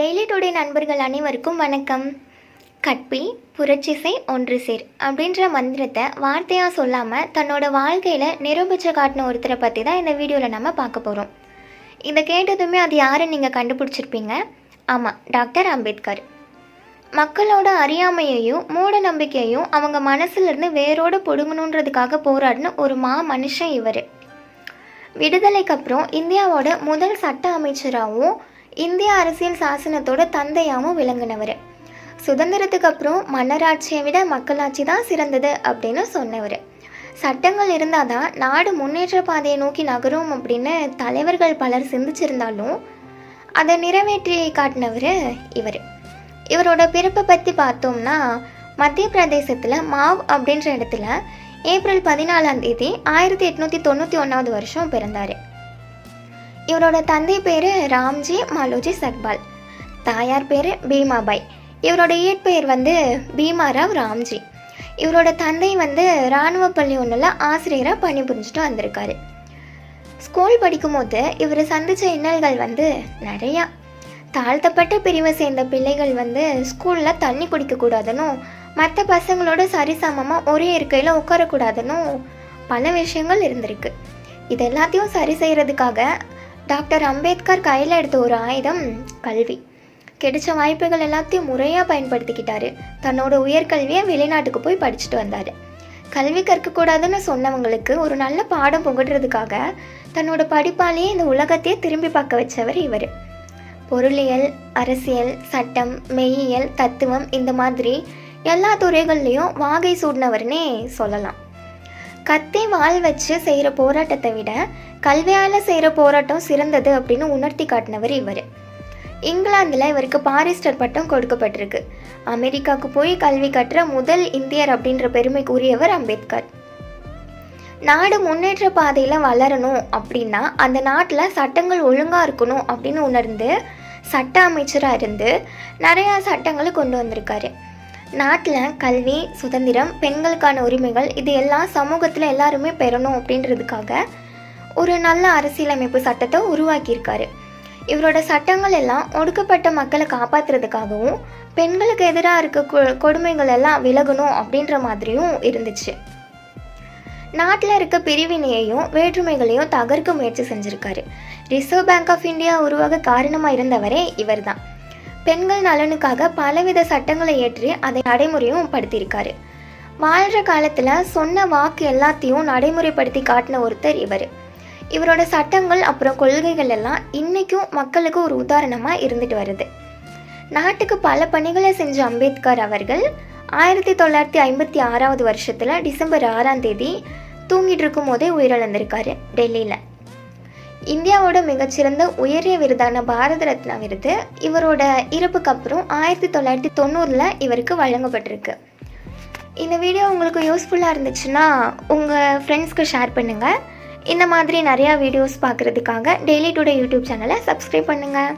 Daily today நண்பர்கள் அனைவருக்கும் வணக்கம். கற்பி புரட்சி செய் ஒன்று சேர் அப்படின்ற மந்திரத்தை வார்த்தையாக சொல்லாமல் தன்னோட வாழ்க்கையில் நிரூபித்து காட்டின ஒருத்தரை பற்றி தான் இந்த வீடியோவில் நம்ம பார்க்க போகிறோம். இதை கேட்டதுமே அது யாருன்னு நீங்கள் கண்டுபிடிச்சிருப்பீங்க. ஆமாம், டாக்டர் அம்பேத்கர். மக்களோட அறியாமையையும் மூட நம்பிக்கையையும் அவங்க மனசுலேருந்து வேரோடு பிடுங்கணுன்றதுக்காக போராடின ஒரு மனுஷன் இவர். விடுதலைக்கு அப்புறம் இந்தியாவோட முதல் சட்ட அமைச்சராகவும் இந்திய அரசியல் சாசனத்தோட தந்தையாகவும் விளங்கினவர். சுதந்திரத்துக்கு அப்புறம் மன்னராட்சியை விட மக்களாட்சி தான் சிறந்தது அப்படின்னு சொன்னவர். சட்டங்கள் இருந்தால் தான் நாடு முன்னேற்ற பாதையை நோக்கி நகரும் அப்படின்னு தலைவர்கள் பலர் சிந்திச்சிருந்தாலும் அதை நிறைவேற்றி காட்டினவர் இவர். இவரோட பிறப்பை பற்றி பார்த்தோம்னா, மத்திய பிரதேசத்தில் மாவ் அப்படின்ற இடத்துல ஏப்ரல் 14 1891 வருஷம் பிறந்தார். இவரோட தந்தை பேர் ராம்ஜி மாலோஜி சக்பால், தாயார் பேர் பீமாபாய். இவரோட இயற்பெயர் பீமாராவ் ராம்ஜி. இவரோட தந்தை இராணுவ பள்ளி ஒன்றில் ஆசிரியராக பணிபுரிஞ்சுட்டு வந்திருக்காரு. ஸ்கூல் படிக்கும்போது இவர் சந்தித்த இன்னல்கள் நிறையா. தாழ்த்தப்பட்ட பிரிவை சேர்ந்த பிள்ளைகள் ஸ்கூலில் தண்ணி குடிக்கக்கூடாதுன்னும், மற்ற பசங்களோட சரிசமமாக ஒரே இருக்கையில் உட்காரக்கூடாதுன்னு பல விஷயங்கள் இருந்திருக்கு. இது எல்லாத்தையும் சரி செய்கிறதுக்காக டாக்டர் அம்பேத்கர் கையில் எடுத்த ஒரு ஆயுதம் கல்வி. கிடைச்ச வாய்ப்புகள் எல்லாத்தையும் முறையாக பயன்படுத்திக்கிட்டாரு. தன்னோட உயர்கல்வியை வெளிநாட்டுக்கு போய் படிச்சுட்டு வந்தார். கல்வி கற்கக்கூடாதுன்னு சொன்னவங்களுக்கு ஒரு நல்ல பாடம் புகட்டுறதுக்காக தன்னோட படிப்பாலேயே இந்த உலகத்தையே திரும்பி பார்க்க வச்சவர் இவர். பொருளியல், அரசியல், சட்டம், மெய்யியல், தத்துவம், இந்த மாதிரி எல்லா துறைகள்லையும் வாகை சூடினவர்னே சொல்லலாம். கத்தி வாள் வச்சு செய்கிற போராட்டத்தை விட கல்வியால் செய்கிற போராட்டம் சிறந்தது அப்படின்னு உணர்த்தி காட்டினவர் இவர். இங்கிலாந்தில் இவருக்கு பாரிஸ்டர் பட்டம் கொடுக்கப்பட்டிருக்கு. அமெரிக்காவுக்கு போய் கல்வி கற்ற முதல் இந்தியர் அப்படின்ற பெருமைக்குரியவர் அம்பேத்கர். நாடு முன்னேற்ற பாதையில் வளரணும் அப்படின்னா அந்த நாட்டில் சட்டங்கள் ஒழுங்காக இருக்கணும் அப்படின்னு உணர்ந்து சட்ட அமைச்சராக இருந்து நிறையா சட்டங்களை கொண்டு வந்திருக்காரு. நாட்டில் கல்வி, சுதந்திரம், பெண்களுக்கான உரிமைகள், இது எல்லாம் சமூகத்தில் எல்லாருமே பெறணும் அப்படின்றதுக்காக ஒரு நல்ல அரசியலமைப்பு சட்டத்தை உருவாக்கியிருக்காரு. இவரோட சட்டங்கள் எல்லாம் ஒடுக்கப்பட்ட மக்களை காப்பாற்றுறதுக்காகவும் பெண்களுக்கு எதிராக இருக்க கொடுமைகள் எல்லாம் விலகணும் அப்படின்ற மாதிரியும் இருந்துச்சு. நாட்டில் இருக்க பிரிவினையையும் வேற்றுமைகளையும் தகர்க்க முயற்சி செஞ்சுருக்காரு. ரிசர்வ் பேங்க் ஆஃப் இந்தியா உருவாக காரணமாக இருந்தவரே இவர் தான். பெண்கள் நலனுக்காக பலவித சட்டங்களை ஏற்றி அதை நடைமுறையும் படுத்தியிருக்காரு. வாழ்கிற காலத்தில் சொன்ன வாக்கு எல்லாத்தையும் நடைமுறைப்படுத்தி காட்டின ஒருத்தர் இவர். இவரோட சட்டங்கள் அப்புறம் கொள்கைகள் எல்லாம் இன்றைக்கும் மக்களுக்கு ஒரு உதாரணமாக இருந்துட்டு வருது. நாட்டுக்கு பல பணிகளை செஞ்ச அம்பேத்கர் அவர்கள் 1956 வருஷத்தில் டிசம்பர் 6 தூங்கிட்டு இருக்கும் போதே உயிரிழந்திருக்காரு டெல்லியில். இந்தியாவோட மிகச்சிறந்த உயரிய விருதான பாரத ரத்னா விருது இவரோட இறப்புக்கு அப்புறம் 1990 இவருக்கு வழங்கப்பட்டிருக்கு. இந்த வீடியோ உங்களுக்கு யூஸ்ஃபுல்லாக இருந்துச்சுன்னா உங்கள் ஃப்ரெண்ட்ஸ்க்கு ஷேர் பண்ணுங்கள். இந்த மாதிரி நிறையா வீடியோஸ் பார்க்குறதுக்காக டெய்லி டுடே யூடியூப் சேனலை சப்ஸ்கிரைப் பண்ணுங்கள்.